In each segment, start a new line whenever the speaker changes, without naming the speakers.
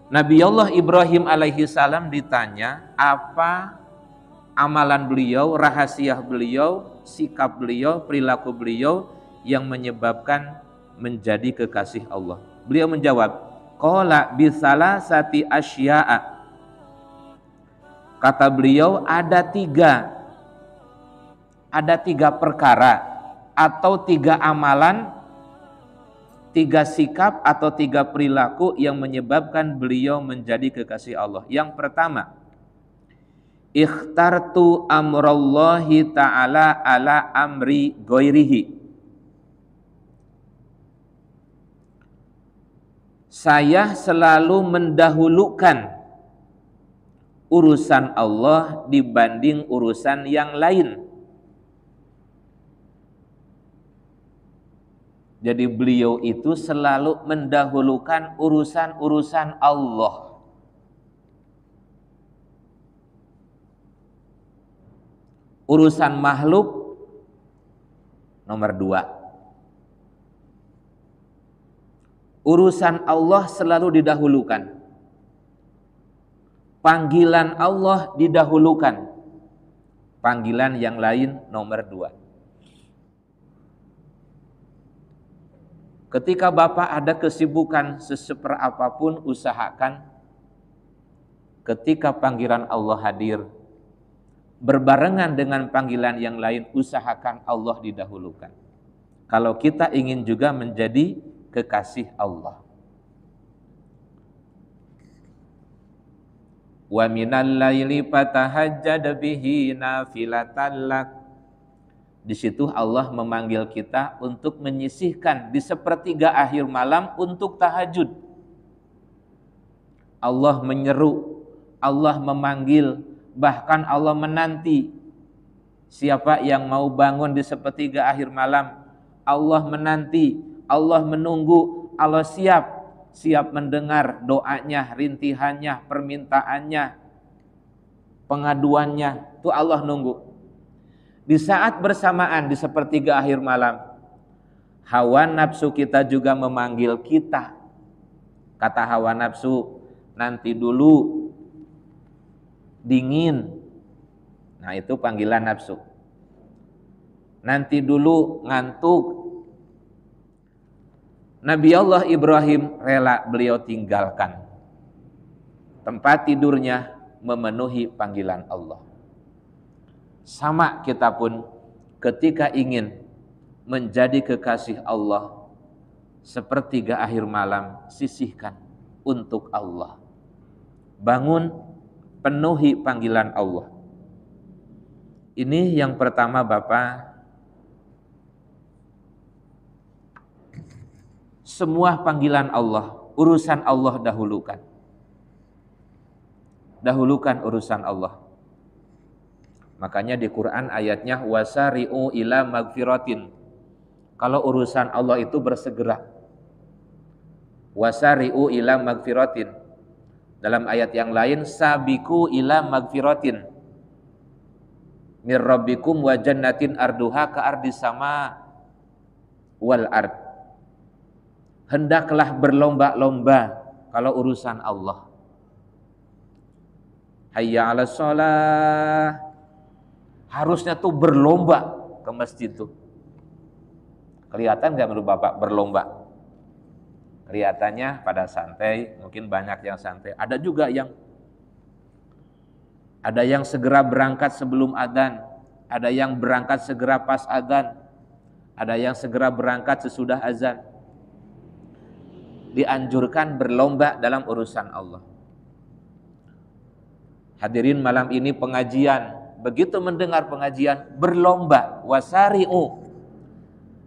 Nabi Allah Ibrahim alaihi salam ditanya apa amalan beliau, rahasia beliau, sikap beliau, perilaku beliau yang menyebabkan menjadi kekasih Allah. Beliau menjawab, qala bisalasati asya'a. Kata beliau ada tiga perkara atau tiga amalan, tiga sikap atau tiga perilaku yang menyebabkan beliau menjadi kekasih Allah. Yang pertama, ikhtartu amrallahi ta'ala ala amri ghairihi. Saya selalu mendahulukan urusan Allah dibanding urusan yang lain. Jadi beliau itu selalu mendahulukan urusan-urusan Allah. Urusan makhluk nomor 2. Urusan Allah selalu didahulukan. Panggilan Allah didahulukan. Panggilan yang lain nomor 2. Ketika Bapak ada kesibukan seseper apapun, usahakan ketika panggilan Allah hadir, berbarengan dengan panggilan yang lain, usahakan Allah didahulukan. Kalau kita ingin juga menjadi kekasih Allah. Wa minal laili fatahajjad bihi nafilatan lak. Di situ Allah memanggil kita untuk menyisihkan di sepertiga akhir malam untuk tahajud. Allah menyeru, Allah memanggil, bahkan Allah menanti. Siapa yang mau bangun di sepertiga akhir malam, Allah menanti, Allah menunggu, Allah siap mendengar doanya, rintihannya, permintaannya, pengaduannya. Itu Allah nunggu. Di saat bersamaan di sepertiga akhir malam, hawa nafsu kita juga memanggil kita. Kata hawa nafsu, nanti dulu, dingin. Nah itu panggilan nafsu. Nanti dulu, ngantuk. Nabi Allah Ibrahim rela beliau tinggalkan tempat tidurnya memenuhi panggilan Allah. Sama kita pun ketika ingin menjadi kekasih Allah, sepertiga akhir malam sisihkan untuk Allah. Bangun, penuhi panggilan Allah. Ini yang pertama Bapak. Semua panggilan Allah, urusan Allah dahulukan. Dahulukan urusan Allah. Makanya di Quran ayatnya wasari'u ila magfiratin. Kalau urusan Allah itu bersegera. Wasari'u ila magfiratin. Dalam ayat yang lain sabiku ila magfiratin mir rabbikum wa jannatin arduha ka ardis sama wal ard. Hendaklah berlomba-lomba kalau urusan Allah. Hayya 'alas shalah. Harusnya tuh berlomba ke masjid tuh. Kelihatan gak menurut Bapak berlomba? Kelihatannya pada santai, mungkin banyak yang santai. Ada juga yang segera berangkat sebelum adzan, ada yang berangkat segera pas adzan, ada yang segera berangkat sesudah azan. Dianjurkan berlomba dalam urusan Allah. Hadirin malam ini pengajian. Begitu mendengar pengajian, berlomba, wasari'u.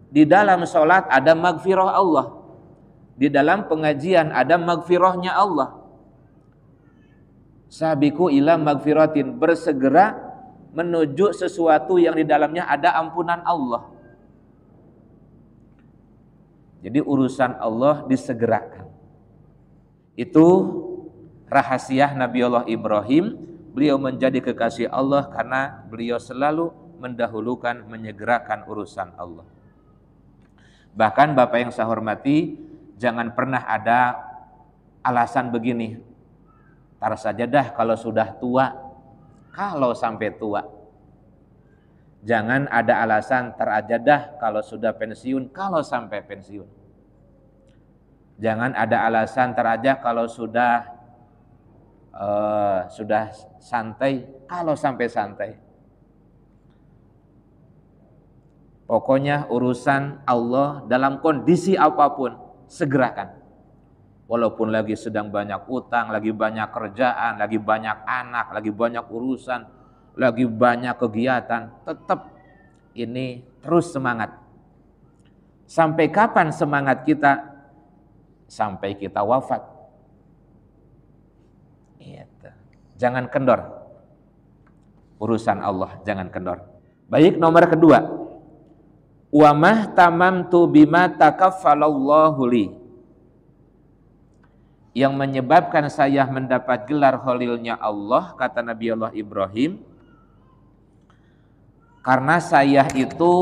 Di dalam sholat ada magfirah Allah. Di dalam pengajian ada magfirahnya Allah. Sabiku ila magfiratin, bersegera menuju sesuatu yang di dalamnya ada ampunan Allah. Jadi urusan Allah disegerakan. Itu rahasia Nabi Allah Ibrahim. Beliau menjadi kekasih Allah karena beliau selalu mendahulukan, menyegerakan urusan Allah. Bahkan Bapak yang saya hormati, jangan pernah ada alasan begini, Tar saja dah kalau sudah tua, kalau sampai tua. Jangan ada alasan tar aja dah kalau sudah pensiun, kalau sampai pensiun. Jangan ada alasan tar aja kalau sudah santai, kalau sampai santai. Pokoknya urusan Allah dalam kondisi apapun, segerakan. Walaupun lagi sedang banyak utang, lagi banyak kerjaan, lagi banyak anak, lagi banyak urusan, lagi banyak kegiatan, tetap ini terus semangat. Sampai kapan semangat kita? Sampai kita wafat. Jangan kendor. Urusan Allah, jangan kendor. Baik, nomor kedua. Wa mahtamamtu bima takaffalallahu li. Yang menyebabkan saya mendapat gelar Khalilnya Allah, kata Nabi Allah Ibrahim, karena saya itu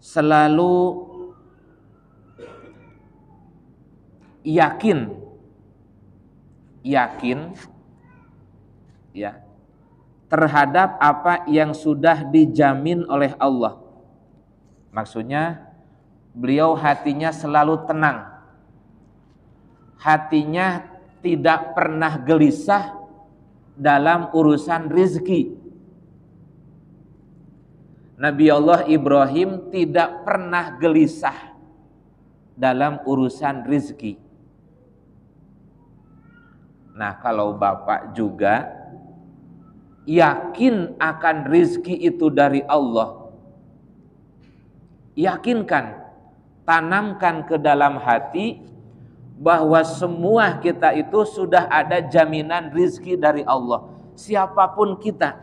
selalu yakin ya terhadap apa yang sudah dijamin oleh Allah. Maksudnya beliau hatinya selalu tenang. Hatinya tidak pernah gelisah dalam urusan rezeki. Nabi Allah Ibrahim tidak pernah gelisah dalam urusan rezeki. Nah, kalau Bapak juga yakin akan rezeki itu dari Allah, yakinkan, tanamkan ke dalam hati bahwa semua kita itu sudah ada jaminan rezeki dari Allah. Siapapun kita,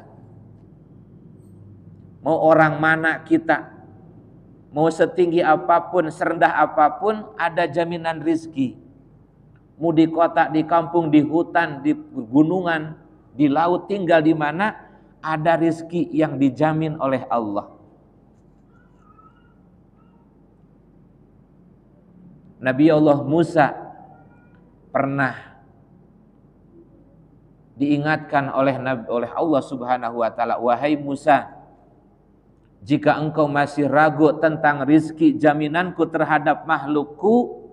mau orang mana kita, mau setinggi apapun, serendah apapun, ada jaminan rezeki. Mau di kota, di kampung, di hutan, di gunungan, di laut, tinggal di mana, ada rezeki yang dijamin oleh Allah. Nabi Allah Musa pernah diingatkan oleh Allah Subhanahu wa taala, wahai Musa, jika engkau masih ragu tentang rizki jaminanku terhadap makhlukku,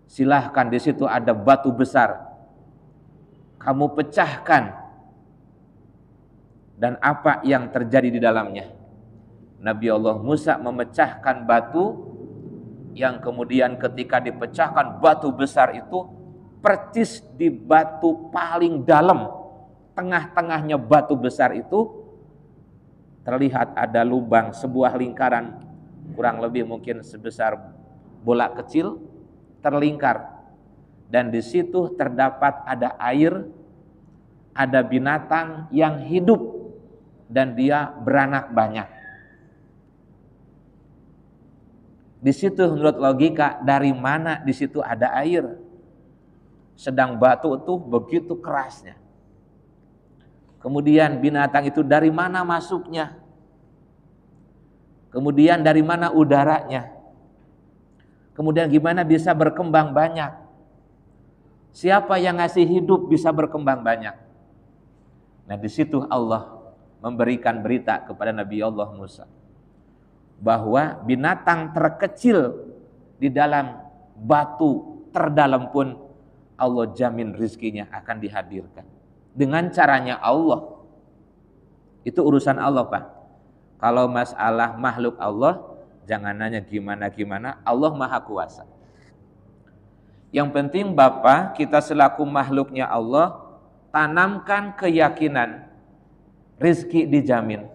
silahkan, di situ ada batu besar, kamu pecahkan, dan apa yang terjadi di dalamnya. Nabi Allah Musa memecahkan batu, yang kemudian ketika dipecahkan batu besar itu persis di batu paling dalam, tengah-tengahnya batu besar itu terlihat ada lubang, sebuah lingkaran kurang lebih mungkin sebesar bola kecil terlingkar, dan di situ terdapat ada air, ada binatang yang hidup dan dia beranak banyak. Di situ menurut logika, dari mana di situ ada air? Sedang batu itu begitu kerasnya. Kemudian binatang itu dari mana masuknya? Kemudian dari mana udaranya? Kemudian gimana bisa berkembang banyak? Siapa yang ngasih hidup bisa berkembang banyak? Nah, di situ Allah memberikan berita kepada Nabi Allah Musa bahwa binatang terkecil di dalam batu terdalam pun Allah jamin rizkinya akan dihadirkan dengan caranya Allah. Itu urusan Allah, Pak. Kalau masalah makhluk Allah, jangan nanya gimana-gimana, Allah Maha Kuasa. Yang penting Bapak, kita selaku makhluknya Allah, tanamkan keyakinan rizki dijamin.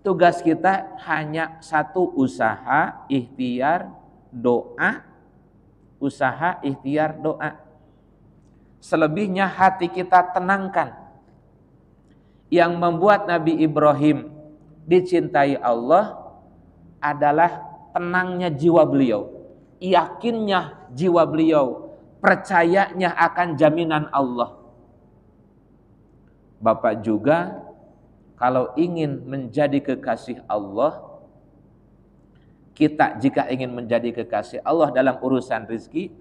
Tugas kita hanya satu, usaha, ikhtiar, doa. Usaha, ikhtiar, doa. Selebihnya hati kita tenangkan. Yang membuat Nabi Ibrahim dicintai Allah adalah tenangnya jiwa beliau, yakinnya jiwa beliau, percayanya akan jaminan Allah. Bapak juga kalau ingin menjadi kekasih Allah, kita jika ingin menjadi kekasih Allah dalam urusan rezeki,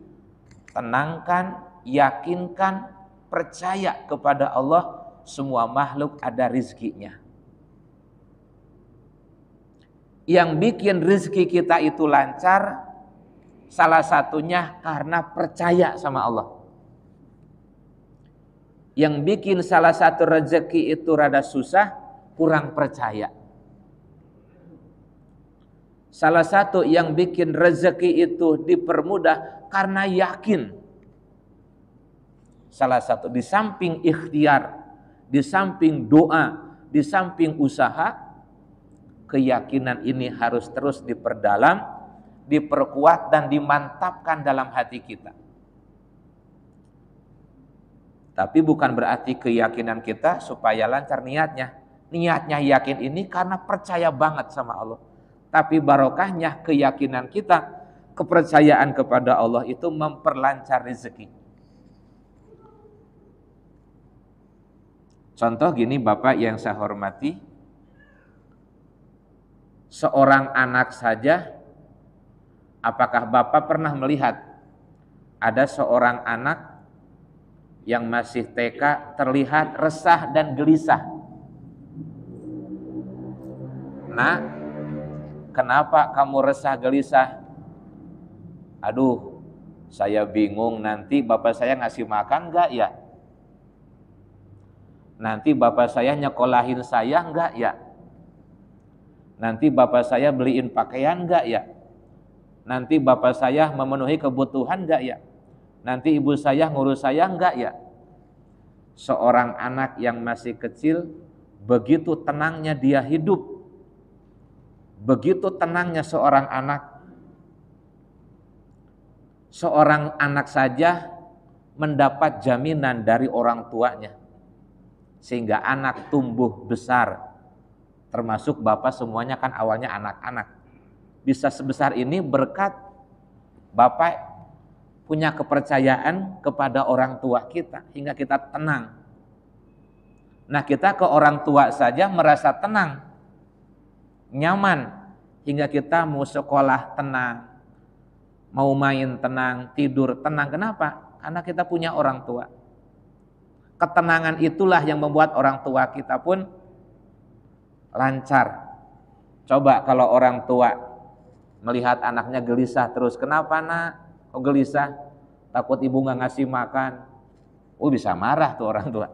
tenangkan, yakinkan, percaya kepada Allah, semua makhluk ada rizkinya. Yang bikin rizki kita itu lancar, salah satunya karena percaya sama Allah. Yang bikin salah satu rezeki itu rada susah, kurang percaya. Salah satu yang bikin rezeki itu dipermudah karena yakin. Salah satu di samping ikhtiar, di samping doa, di samping usaha, keyakinan ini harus terus diperdalam, diperkuat dan dimantapkan dalam hati kita. Tapi bukan berarti keyakinan kita supaya lancar niatnya. Niatnya yakin ini karena percaya banget sama Allah. Tapi barokahnya keyakinan kita, kepercayaan kepada Allah itu memperlancar rezeki. Contoh gini Bapak yang saya hormati, seorang anak saja, apakah Bapak pernah melihat ada seorang anak yang masih TK terlihat resah dan gelisah? Nah, kenapa kamu resah gelisah? Aduh, saya bingung nanti bapak saya ngasih makan enggak ya? Nanti bapak saya nyekolahin saya enggak ya? Nanti bapak saya beliin pakaian enggak ya? Nanti bapak saya memenuhi kebutuhan enggak ya? Nanti ibu saya ngurus saya enggak ya? Seorang anak yang masih kecil, begitu tenangnya dia hidup. Begitu tenangnya seorang anak saja mendapat jaminan dari orang tuanya. Sehingga anak tumbuh besar. Termasuk bapak semuanya kan awalnya anak-anak. Bisa sebesar ini berkat bapak punya kepercayaan kepada orang tua kita hingga kita tenang. Nah, kita ke orang tua saja merasa tenang, nyaman, hingga kita mau sekolah tenang, mau main tenang, tidur tenang. Kenapa? Karena kita punya orang tua. Ketenangan itulah yang membuat orang tua kita pun lancar. Coba kalau orang tua melihat anaknya gelisah terus, kenapa nak? Kok gelisah? Takut ibu nggak ngasih makan. Oh, bisa marah tuh orang tua.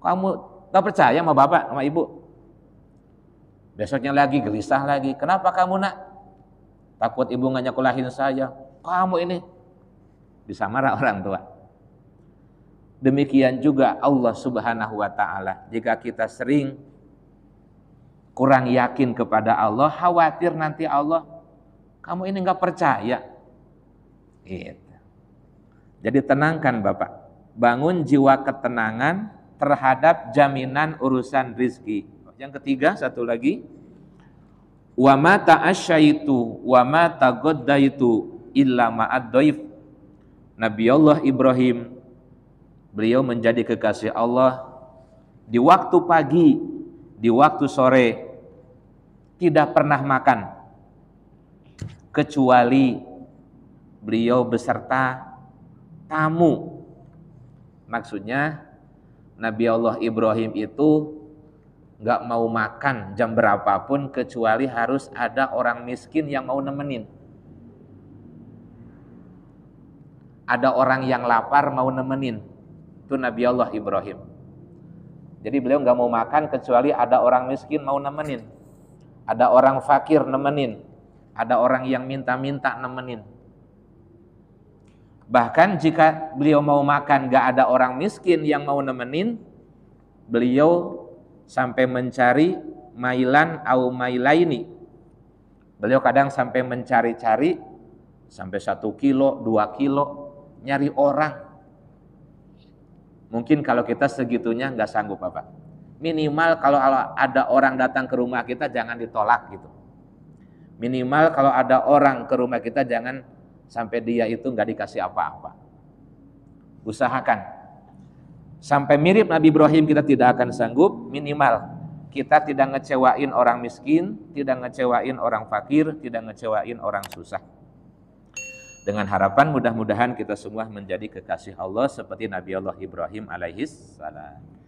Kamu nggak percaya sama bapak, sama ibu? Besoknya lagi gelisah lagi. Kenapa kamu nak? Takut ibu nggak nyekolahin saya. Kamu ini bisa marah orang tua. Demikian juga Allah Subhanahu wa Ta'ala. Jika kita sering kurang yakin kepada Allah, khawatir nanti Allah, kamu ini nggak percaya. Gitu. Jadi tenangkan Bapak, bangun jiwa ketenangan terhadap jaminan urusan rizki. Yang ketiga, satu lagi, wa ma ta'asyaitu wa ma tagoddaitu illa ma'ad dhaif. Nabi Allah Ibrahim, beliau menjadi kekasih Allah di waktu pagi, di waktu sore, tidak pernah makan kecuali beliau beserta tamu. Maksudnya Nabi Allah Ibrahim itu nggak mau makan jam berapapun kecuali harus ada orang miskin yang mau nemenin. Ada orang yang lapar mau nemenin. Itu Nabi Allah Ibrahim. Jadi beliau nggak mau makan kecuali ada orang miskin mau nemenin. Ada orang fakir nemenin. Ada orang yang minta-minta nemenin. Bahkan jika beliau mau makan gak ada orang miskin yang mau nemenin, beliau sampai mencari mailan au mailaini. Beliau kadang sampai mencari-cari sampai 1 kilo, 2 kilo, nyari orang. Mungkin kalau kita segitunya gak sanggup Bapak. Minimal kalau ada orang datang ke rumah kita jangan ditolak gitu. Minimal kalau ada orang ke rumah kita jangan sampai dia itu nggak dikasih apa-apa. Usahakan. Sampai mirip Nabi Ibrahim kita tidak akan sanggup, minimal kita tidak ngecewain orang miskin, tidak ngecewain orang fakir, tidak ngecewain orang susah. Dengan harapan mudah-mudahan kita semua menjadi kekasih Allah seperti Nabi Allah Ibrahim alaihis salam.